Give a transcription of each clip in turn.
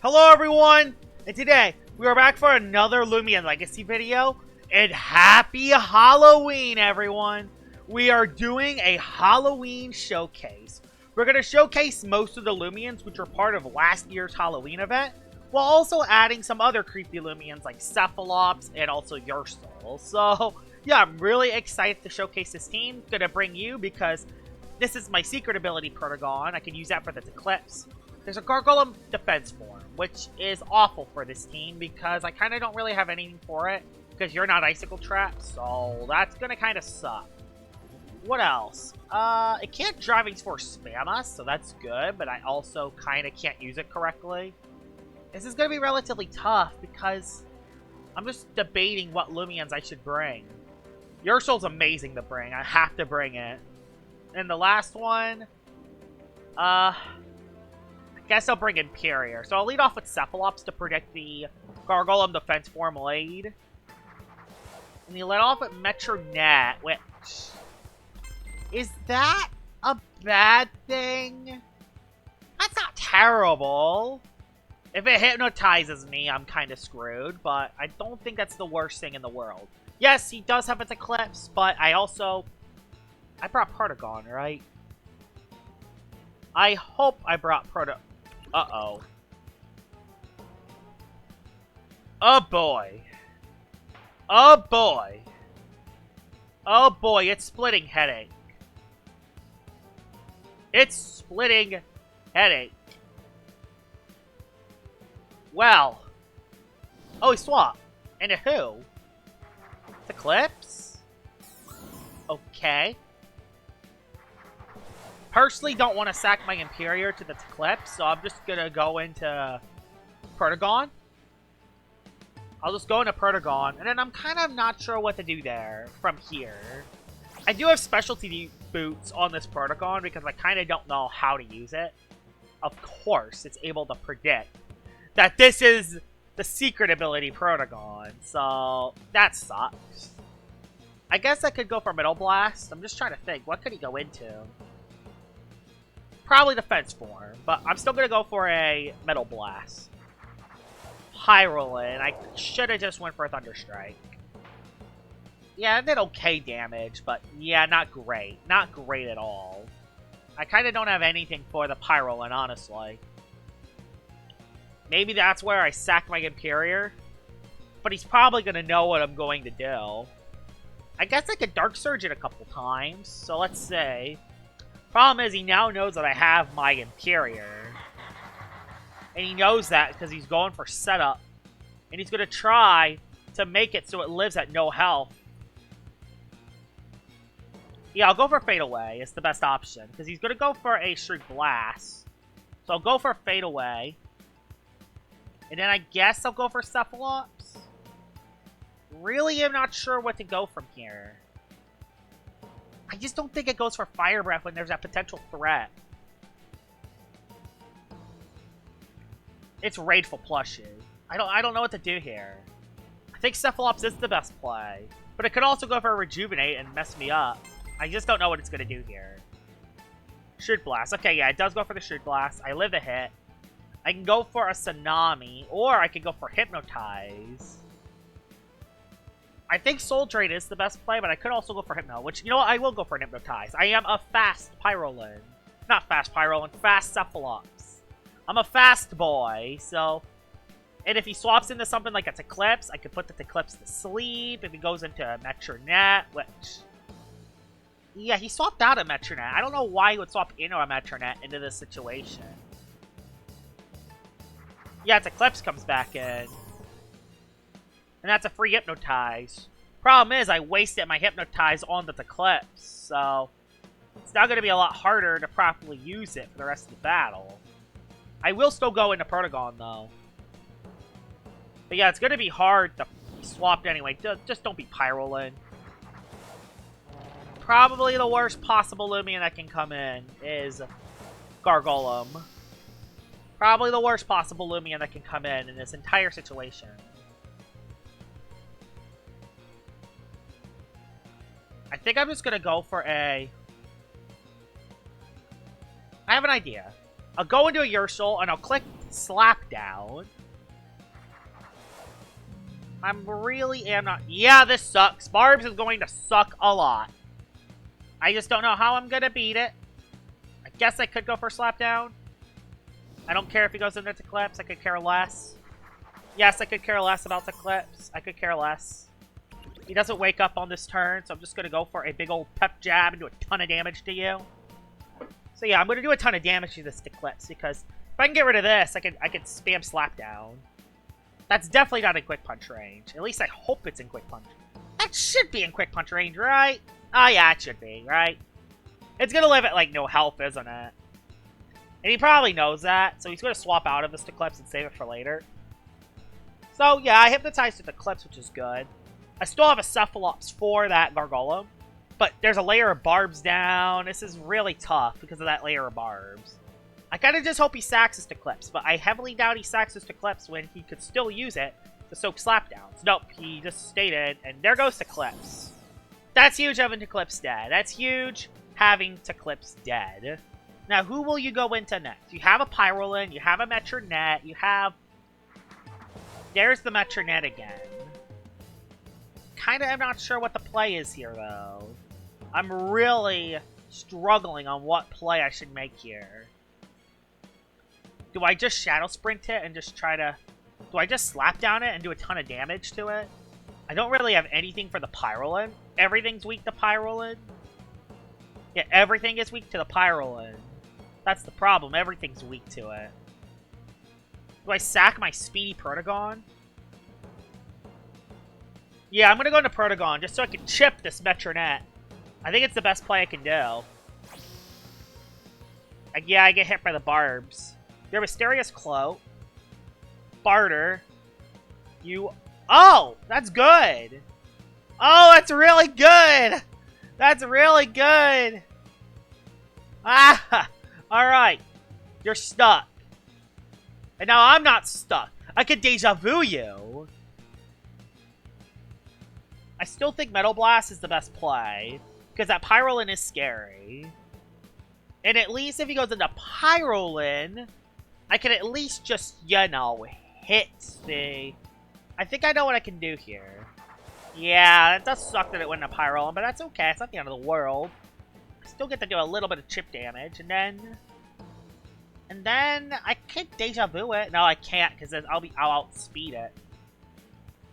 Hello everyone, and today we are back for another Loomian Legacy video, and happy Halloween everyone! We are doing a Halloween showcase. We're going to showcase most of the Loomians which were part of last year's Halloween event, while also adding some other creepy Loomians like Cephalops and also Ursul. So yeah, I'm really excited to showcase this team. Gonna bring you because this is my secret ability Protagon. I can use that for the Eclipse. There's a Gargoyle defense form, which is awful for this team because I kind of don't really have anything for it because you're not Icicle Trap, so that's going to kind of suck. What else? It can't Driving Force spam us, so that's good, but I also kind of can't use it correctly. This is going to be relatively tough because I'm just debating what Loomians I should bring. Ursul's amazing to bring. I have to bring it. And the last one, I guess I'll bring Imperior. So I'll lead off with Cephalops to predict the Gargoyle defense form lead. And you let off at Metronet, which... is that a bad thing? That's not terrible. If it hypnotizes me, I'm kind of screwed, but I don't think that's the worst thing in the world. Yes, he does have its Eclipse, but I brought Protagon, right? I hope I brought Uh-oh. Oh boy. Oh boy. Oh boy, it's splitting headache. It's splitting headache. Well. Oh, he swapped. And who? It's Eclipse? Okay. Personally, don't want to sack my Imperior to the Eclipse, so I'm just gonna go into Protagon. I'll just go into Protagon, and then I'm kind of not sure what to do there from here. I do have specialty boots on this Protagon because I kind of don't know how to use it. Of course, it's able to predict that this is the secret ability Protagon, so that sucks. I guess I could go for Middle Blast. I'm just trying to think, what could he go into? Probably defense form, but I'm still going to go for a Metal Blast. Hyrule, I should have just went for a Thunderstrike. Yeah, it did okay damage, but yeah, not great. Not great at all. I kind of don't have anything for the Pyrolan, honestly. Maybe that's where I sack my Imperior. But he's probably going to know what I'm going to do. I guess I could Dark Surge it a couple times, so let's say... Problem is, he now knows that I have my Imperior. And he knows that because he's going for setup. And he's going to try to make it so it lives at no health. Yeah, I'll go for Fade Away. It's the best option. Because he's going to go for a Shriek Blast. So I'll go for Fade Away. And then I guess I'll go for Cephalops. Really am not sure what to go from here. I just don't think it goes for Fire Breath when there's that potential threat. It's Raidful Plushes. I don't know what to do here. I think Cephalops is the best play. But it could also go for Rejuvenate and mess me up. I just don't know what it's going to do here. Shoot Blast. Okay, yeah, it does go for the Shoot Blast. I live the hit. I can go for a Tsunami, or I can go for Hypnotize. I think Soul Drain is the best play, but I could also go for Hypno, which, you know what, I will go for an Hypnotize. I am a fast Pyrolan. Not fast Pyrolan, fast Cephalops. I'm a fast boy, so... And if he swaps into something like a Eclipse, I could put the Eclipse to sleep. If he goes into a Metronet, which... Yeah, he swapped out a Metronet. I don't know why he would swap into a Metronet into this situation. Yeah, its Eclipse comes back in. And that's a free Hypnotize. Problem is, I wasted my Hypnotize on the Eclipse, so... It's now going to be a lot harder to properly use it for the rest of the battle. I will still go into Protagon, though. But yeah, it's going to be hard to be swapped anyway. Just don't be Pyrolan. Probably the worst possible Loomian that can come in is Gargoyle. Probably the worst possible Loomian that can come in this entire situation. I think I'm just going to go for a... I have an idea. I'll go into a Ursul, and I'll click Slapdown. am not... Yeah, this sucks. Barbs is going to suck a lot. I just don't know how I'm going to beat it. I guess I could go for Slapdown. I don't care if he goes into Eclipse. I could care less. Yes, I could care less about Eclipse. I could care less. He doesn't wake up on this turn, so I'm just going to go for a big old pep jab and do a ton of damage to you. So yeah, I'm going to do a ton of damage to this Eclipse, because if I can get rid of this, I could spam Slapdown. That's definitely not in Quick Punch range. At least I hope it's in Quick Punch. That should be in Quick Punch range, right? Oh yeah, it should be, right? It's going to live at, like, no health, isn't it? And he probably knows that, so he's going to swap out of this Eclipse and save it for later. So yeah, I hypnotized with Eclipse, which is good. I still have a Cephalops for that Gargolem, but there's a layer of barbs down. This is really tough because of that layer of barbs. I kind of just hope he sacks this Eclipse, but I heavily doubt he sacks this Eclipse when he could still use it to soak Slapdowns. Nope, he just stayed, and there goes Eclipse. That's huge having Eclipse dead. That's huge having Eclipse dead. Now, who will you go into next? You have a Pyrolin, you have a Metronet, you have... There's the Metronet again. Kinda am not sure what the play is here, though. I'm really struggling on what play I should make here. Do I just Shadow Sprint it and just try to... Do I just slap down it and do a ton of damage to it? I don't really have anything for the Pyrolin. Everything's weak to Pyrolin. Yeah, everything is weak to the Pyrolin. That's the problem. Everything's weak to it. Do I sack my Speedy Protagon? Yeah, I'm going to go into Protagon just so I can chip this Metronet. I think it's the best play I can do. Yeah, I get hit by the barbs. You're Mysterious Cloak. Barter. You... Oh! That's good! Oh, that's really good! That's really good! Ah! Alright. You're stuck. And now I'm not stuck. I could Deja Vu you. I still think Metal Blast is the best play, because that Pyrolin is scary. And at least if he goes into Pyrolin, I can at least just, you know, hit the... I think I know what I can do here. Yeah, it does suck that it went into Pyrolin, but that's okay. It's not the end of the world. I still get to do a little bit of chip damage, and then... And then I could Deja Vu it. No, I can't, because I'll outspeed it.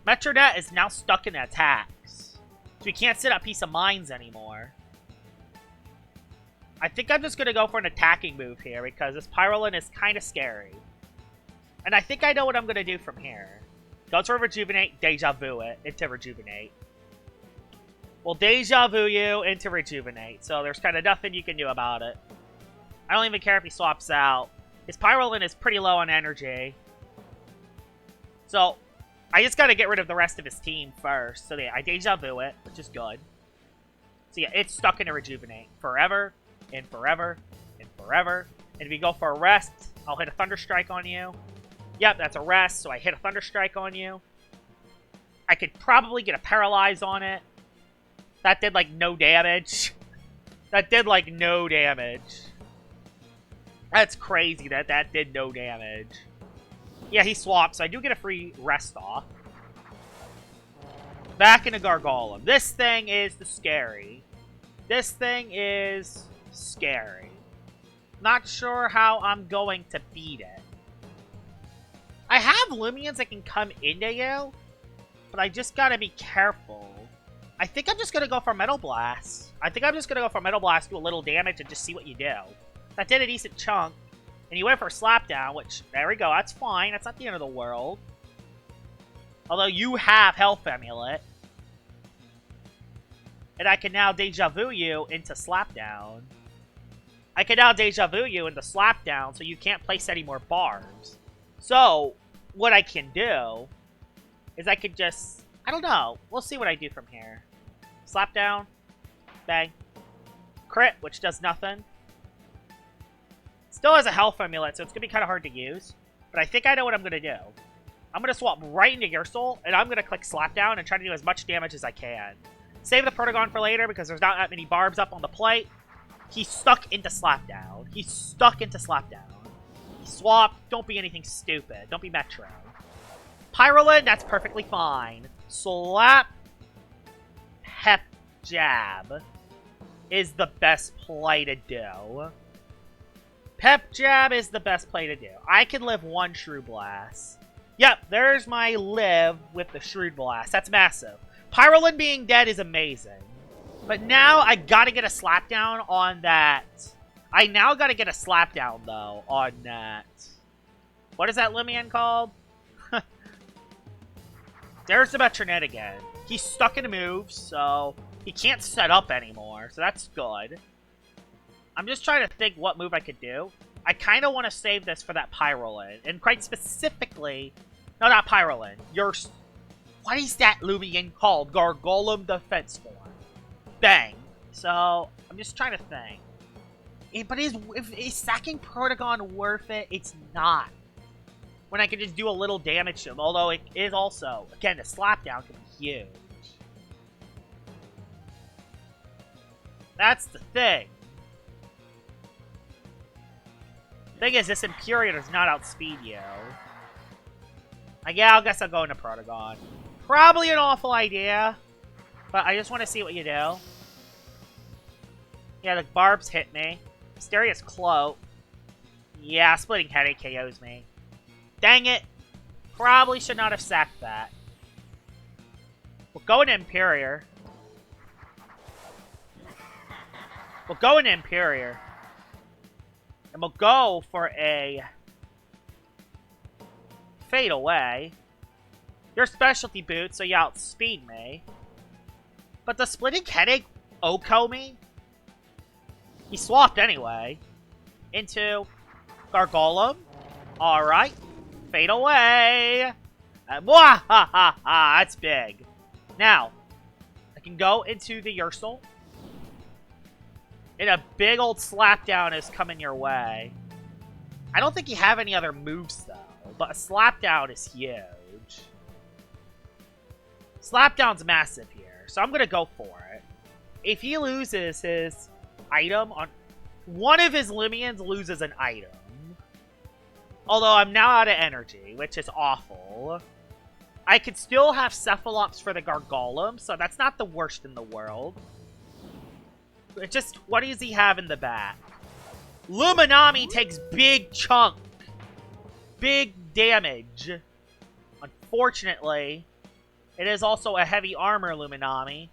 Metronet is now stuck in attacks. So we can't sit up Piece of Minds anymore. I think I'm just going to go for an attacking move here, because this Pyrolin is kind of scary. And I think I know what I'm going to do from here. Go for Rejuvenate, Deja Vu it into Rejuvenate. Well, Deja Vu you into Rejuvenate, so there's kind of nothing you can do about it. I don't even care if he swaps out. His Pyrolin is pretty low on energy. So, I just gotta get rid of the rest of his team first. So yeah, I Deja Vu it, which is good. So yeah, it's stuck in a Rejuvenate. Forever, and forever, and forever. And if you go for a rest, I'll hit a Thunder Strike on you. Yep, that's a rest, so I hit a Thunder Strike on you. I could probably get a Paralyze on it. That did, like, no damage. That did, like, no damage. That's crazy that that did no damage. Yeah, he swapped, so I do get a free rest off. Back into Gargolem. This thing is the scary. This thing is scary. Not sure how I'm going to beat it. I have Loomians that can come into you, but I just gotta be careful. I think I'm just gonna go for Metal Blast. I think I'm just gonna go for Metal Blast, do a little damage, and just see what you do. That did a decent chunk. And you went for a Slapdown, which, there we go, that's fine. That's not the end of the world. Although you have Health Amulet. And I can now Deja Vu you into Slapdown. I can now Deja Vu you into Slapdown, so you can't place any more barbs. So, what I can do is I could just... I don't know. We'll see what I do from here. Slapdown. Bang. Crit, which does nothing. Still has a health amulet, so it's going to be kind of hard to use. But I think I know what I'm going to do. I'm going to swap right into Gear Soul, and I'm going to click Slapdown and try to do as much damage as I can. Save the Protagon for later, because there's not that many barbs up on the plate. He's stuck into Slapdown. He's stuck into Slapdown. Swap. Don't be anything stupid. Don't be Metro. Pyrolin, that's perfectly fine. Slap. Pep Jab is the best play to do. Pep Jab is the best play to do. I can live one Shrewd Blast. Yep, there's my live with the Shrewd Blast. That's massive. Pyrolin being dead is amazing. But now I gotta get a slapdown on that. I now gotta get a slapdown, though, on that. What is that Loomian called? There's the Metronet again. He's stuck in a move, so he can't set up anymore, so that's good. I'm just trying to think what move I could do. I kind of want to save this for that Pyrolin, and quite specifically, no, not Pyrolin. What is that Loomian called? Gargolem Defense Form. Bang. So, I'm just trying to think. But is sacking Protagon worth it? It's not. When I can just do a little damage to him. Although it is also, again, the slapdown can be huge. That's the thing. Thing is, this Imperial does not outspeed you. Yeah, I guess I'll go into Protagon. Probably an awful idea. But I just want to see what you do. Yeah, the barbs hit me. Mysterious Cloak. Yeah, Splitting Headache KOs me. Dang it. Probably should not have sacked that. We'll go into Imperior. We'll go into Imperior. And we'll go for a Fade Away. Your specialty boot, so you outspeed me. But the Splitting Headache OHKO me? He swapped anyway. Into Gargolem. Alright. Fade Away. That's big. Now, I can go into the Ursel. And a big old slapdown is coming your way. I don't think you have any other moves, though. But a slapdown is huge. Slapdown's massive here. So I'm going to go for it. If he loses his item on... One of his Loomians loses an item. Although I'm now out of energy, which is awful. I could still have Cephalops for the Gargolem, so that's not the worst in the world. It just, what does he have in the back? Luminami takes big chunk. Big damage. Unfortunately, it is also a heavy armor Luminami.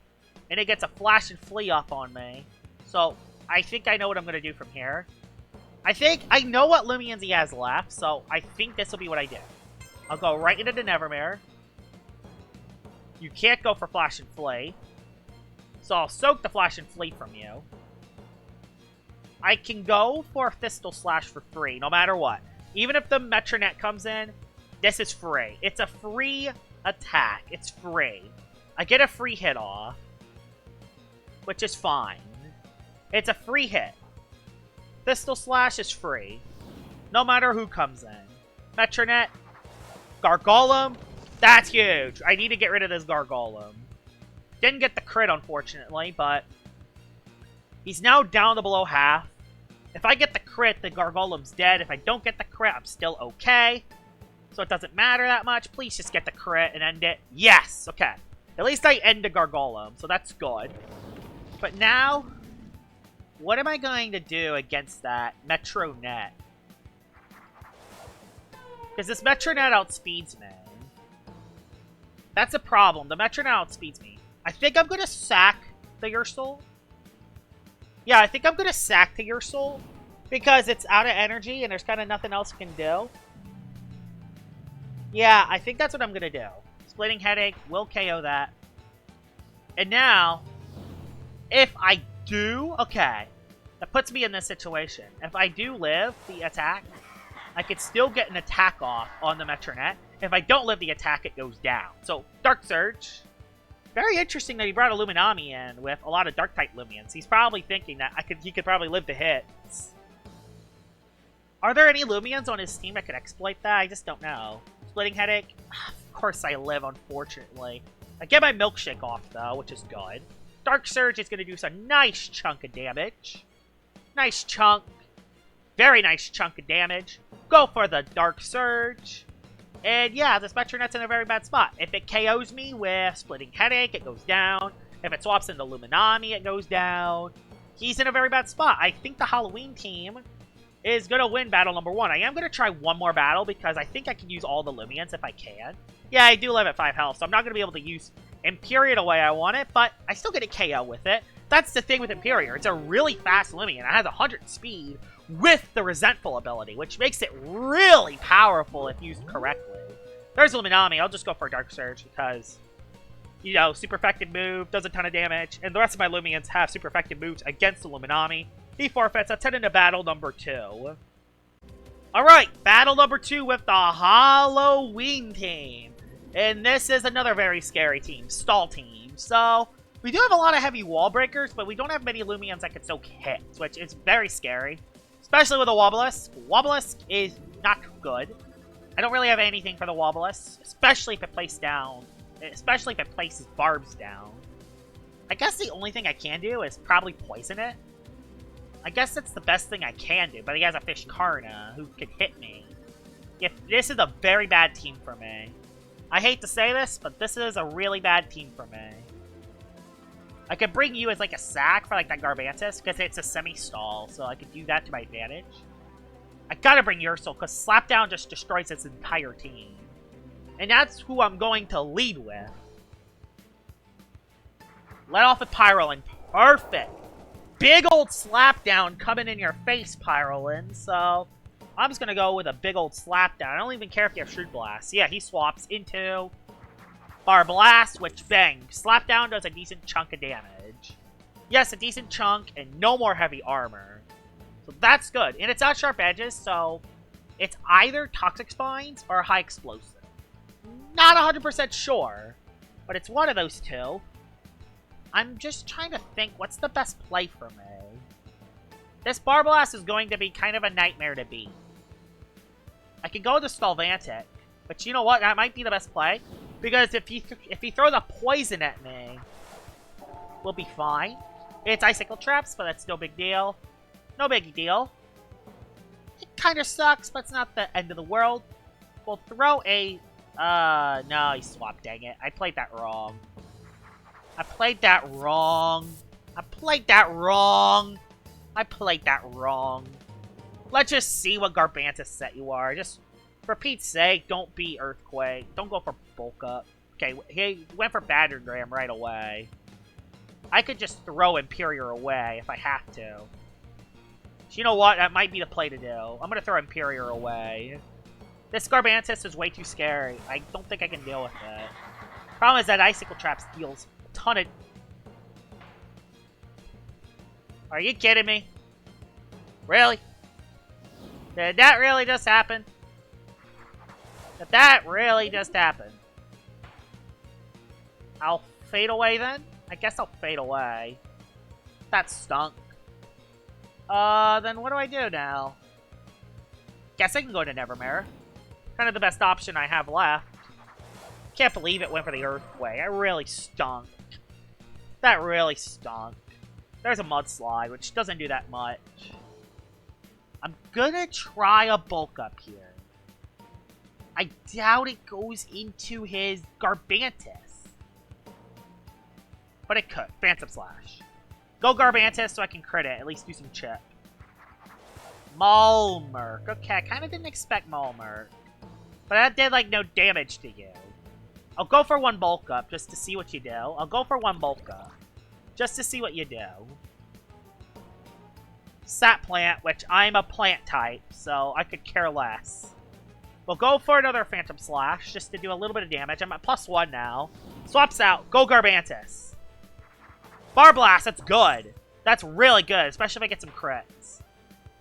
And it gets a Flash and Flee up on me. So, I think I know what I'm going to do from here. I think I know what Loomians he has left, so I think this will be what I do. I'll go right into the Nevermere. You can't go for Flash and Flee. So I'll soak the Flash and Flee from you. I can go for Fistal Slash for free, no matter what. Even if the Metronet comes in, this is free. It's a free attack. It's free. I get a free hit off, which is fine. It's a free hit. Fistal Slash is free, no matter who comes in. Metronet, Gargolem, that's huge. I need to get rid of this Gargolem. Didn't get the crit, unfortunately, but he's now down to below half. If I get the crit, the Gargolem's dead. If I don't get the crit, I'm still okay. So it doesn't matter that much. Please just get the crit and end it. Yes! Okay. At least I end the Gargolem, so that's good. But now, what am I going to do against that Metronet? Because this Metronet outspeeds me. That's a problem. The Metronet outspeeds me. I think I'm going to sack the Ursel. Yeah, I think I'm going to sack the Ursel. Because it's out of energy and there's kind of nothing else it can do. Yeah, I think that's what I'm going to do. Splitting Headache will KO that. And now, if I do... Okay. That puts me in this situation. If I do live the attack, I could still get an attack off on the Metronet. If I don't live the attack, it goes down. So, Dark Surge. Very interesting that he brought a Luminami in with a lot of Dark-type Loomians. He's probably thinking that he could probably live the hits. Are there any Loomians on his team that could exploit that? I just don't know. Splitting Headache? Of course I live, unfortunately. I get my Milkshake off, though, which is good. Dark Surge is going to do some nice chunk of damage. Nice chunk. very nice chunk of damage. Go for the Dark Surge. And yeah, this Metronet's in a very bad spot. If it KOs me with Splitting Headache, it goes down. If it swaps into Luminami, it goes down. He's in a very bad spot. I think the Halloween team is going to win battle number 1. I am going to try one more battle because I think I can use all the Loomians if I can. Yeah, I do live at 5 health, so I'm not going to be able to use Imperior the way I want it, but I still get a KO with it. That's the thing with Imperior. It's a really fast Loomian. It has 100 speed with the Resentful ability, which makes it really powerful if used correctly. There's Luminami. I'll just go for a Dark Surge because, you know, super effective move, does a ton of damage, and the rest of my Loomians have super effective moves against the Luminami. He forfeits. Let's head into battle number 2. Alright, battle number 2 with the Halloween team. And this is another very scary team, Stall team. So, we do have a lot of heavy wall breakers, but we don't have many Loomians that can soak hits, which is very scary. Especially with a Wobblisk. Wobblisk is not good. I don't really have anything for the Wobblisk, especially if it places down. Especially if it places barbs down. I guess the only thing I can do is probably poison it. I guess that's the best thing I can do, but he has a Fish Karna who can hit me. This is a very bad team for me. I hate to say this, but this is a really bad team for me. I could bring you as like a sack for like that Garbantus, because it's a semi-stall, so I could do that to my advantage. I gotta bring Ursul, because Slapdown just destroys its entire team. And that's who I'm going to lead with. Let off with Pyrolin. Perfect! Big old Slapdown coming in your face, Pyrolin, so I'm just gonna go with a big old Slapdown. I don't even care if you have Shrewd Blast. Yeah, he swaps into Bar Blast, which, bang, Slapdown does a decent chunk of damage. Yes, a decent chunk, and no more heavy armor. So that's good. And it's out Sharp Edges, so it's either Toxic Spines or High Explosive. Not 100% sure, but it's one of those two. I'm just trying to think, what's the best play for me? This Bar Blast is going to be kind of a nightmare to beat. I could go to Stallvantic, but you know what? That might be the best play. Because if he throws a poison at me, we'll be fine. It's Icicle Traps, but that's no big deal. No big deal. It kind of sucks, but it's not the end of the world. We'll throw a... no, he swapped, dang it. I played that wrong. I played that wrong. Let's just see what Garbantus set you are. Just, for Pete's sake, don't be Earthquake. Don't go for Bulk Up. Okay, he went for Battergram right away. I could just throw Imperior away if I have to. So you know what? That might be the play to do. I'm going to throw Imperior away. This Garbantus is way too scary. I don't think I can deal with it. Problem is that Icicle Traps deals a ton of... Are you kidding me? Really? Did that really just happen? Did that really just happen? I'll fade away then? I guess I'll fade away. That stunk. Then what do I do now? Guess I can go to Nevermere. Kind of the best option I have left. Can't believe it went for the Earthquake. That really stunk. That really stunk. There's a Mudslide, which doesn't do that much. I'm gonna try a Bulk Up here. I doubt it goes into his Garbantus. But it could. Phantom Slash. Go Garbantus so I can crit it. At least do some chip. Malmurk. Okay, I kind of didn't expect Malmurk. But that did, like, no damage to you. I'll go for one Bulk Up just to see what you do. I'll go for one Bulk Up just to see what you do. Sap Plant, which I'm a plant type, so I could care less. We'll go for another Phantom Slash just to do a little bit of damage. I'm at +1 now. Swaps out. Go Garbantus. Bar Blast, that's good. That's really good, especially if I get some crits.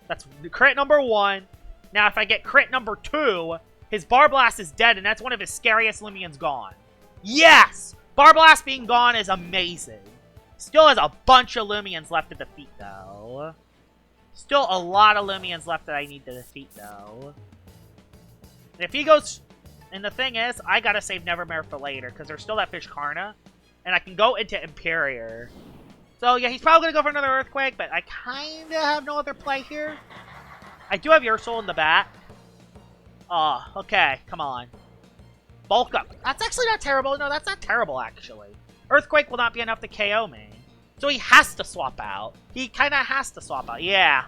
That's crit number 1. Now, if I get crit number 2, his Bar Blast is dead, and that's one of his scariest Loomians gone. Yes! Bar Blast being gone is amazing. Still has a bunch of Loomians left to defeat, though. Still a lot of Loomians left that I need to defeat, though. And if he goes... And the thing is, I gotta save Nevermere for later, because there's still that Fish Karna. And I can go into Imperior. So, yeah, he's probably gonna go for another Earthquake, but I kinda have no other play here. I do have your soul in the back. Oh, okay. Come on. Bulk up. That's actually not terrible. No, that's not terrible, actually. Earthquake will not be enough to KO me. So he has to swap out. He kind of has to swap out. Yeah.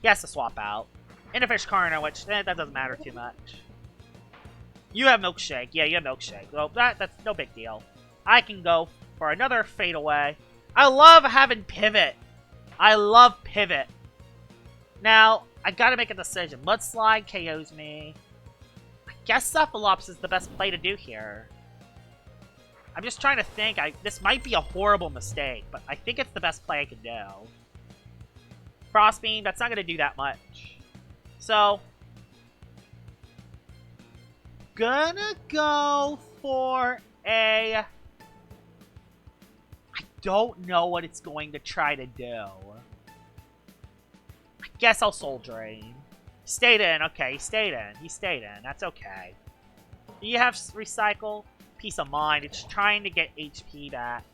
He has to swap out. Innerfish Karna, which, that doesn't matter too much. You have Milkshake. Yeah, you have Milkshake. Well, that's no big deal. I can go for another Fade Away. I love having Pivot. I love Pivot. Now, I gotta make a decision. Mudslide KOs me. I guess Cephalops is the best play to do here. I'm just trying to think. This might be a horrible mistake, but I think it's the best play I can do. Frostbeam, that's not gonna do that much. So, gonna go for a... I don't know what it's going to try to do. I guess I'll Soul Drain. Stayed in. Okay, he stayed in. He stayed in. That's okay. Do you have Recycle? Peace of Mind. It's trying to get HP back.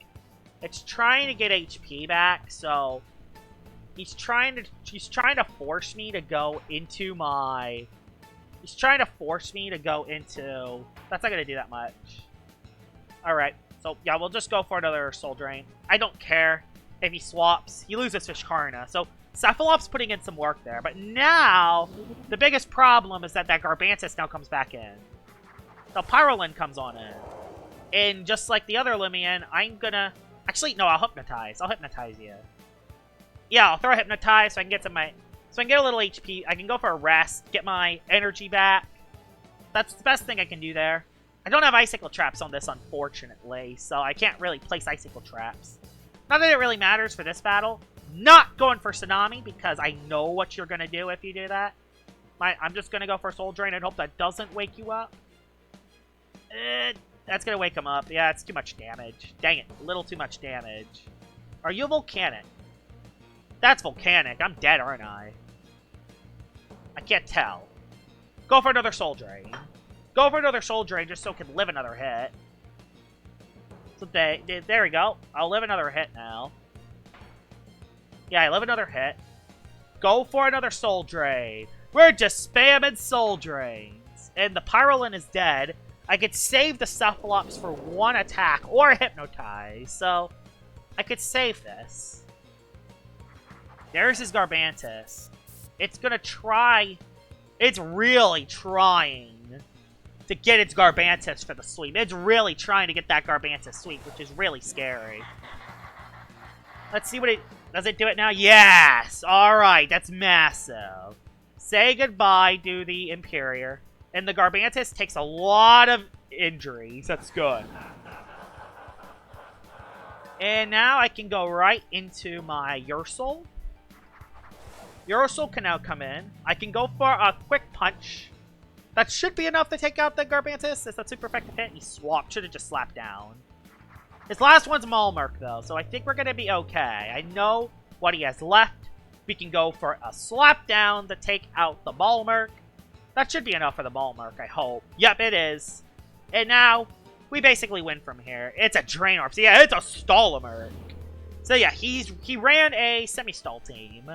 It's trying to get HP back, so... He's trying to force me to go into my... He's trying to force me to go into... That's not going to do that much. Alright. So, yeah, we'll just go for another Soul Drain. I don't care if he swaps. He loses Fish Karna. So, Cephalops putting in some work there. But now, the biggest problem is that Garbantus now comes back in. The Pyrolin comes on in. And just like the other Loomian, I'm gonna... Actually, no, I'll Hypnotize. I'll Hypnotize you. Yeah, I'll throw a Hypnotize so I can get to my... So I can get a little HP. I can go for a rest, get my energy back. That's the best thing I can do there. I don't have Icicle Traps on this, unfortunately, so I can't really place Icicle Traps. Not that it really matters for this battle. Not going for Tsunami, because I know what you're going to do if you do that. I'm just going to go for Soul Drain and hope that doesn't wake you up. That's going to wake him up. Yeah, it's too much damage. Dang it, a little too much damage. Are you Volcanic? That's Volcanic. I'm dead, aren't I? I can't tell. Go for another Soul Drain. Go for another Soul Drain just so it can live another hit. So there we go. I'll live another hit now. Yeah, I live another hit. Go for another Soul Drain. We're just spamming Soul Drains. And the Pyrolin is dead. I could save the Cephalops for one attack or Hypnotize. So, I could save this. There's his Garbantus. It's gonna try... It's really trying to get its Garbantus for the sweep. It's really trying to get that Garbantus sweep, which is really scary. Let's see what it... Does it do it now? Yes! Alright, that's massive. Say goodbye to the Imperior. And the Garbantus takes a lot of injuries. That's good. And now I can go right into my Ursul. Ursul can now come in. I can go for a Quick Punch. That should be enough to take out the Garbantus. It's a super effective hit. He swapped. Should have just slapped down. His last one's Malmerk, though, so I think we're going to be okay. I know what he has left. We can go for a slap down to take out the Malmerk. That should be enough for the Malmerk, I hope. Yep, it is. And now, we basically win from here. It's a Draenor. So yeah, it's a Stalamerk. So yeah, he ran a semi-stall team.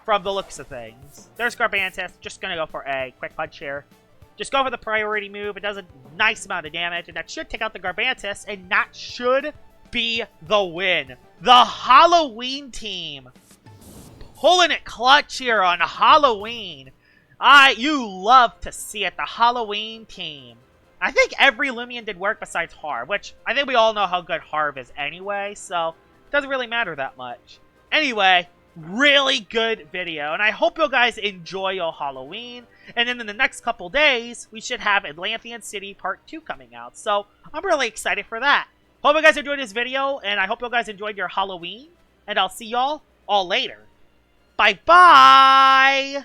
From the looks of things. There's Garbantus. Just gonna go for a Quick Punch here. Just go for the priority move. It does a nice amount of damage, and that should take out the Garbantus, and that should be the win. The Halloween team pulling it clutch here on Halloween. You love to see it. The Halloween team. I think every Loomian did work besides Harv, which I think we all know how good Harv is anyway, so it doesn't really matter that much. Anyway, really good video, and I hope you guys enjoy your Halloween. And then in the next couple days, we should have Atlantean City Part 2 coming out, so I'm really excited for that. Hope you guys enjoyed this video, and I hope you guys enjoyed your Halloween, and I'll see y'all all later. Bye-bye!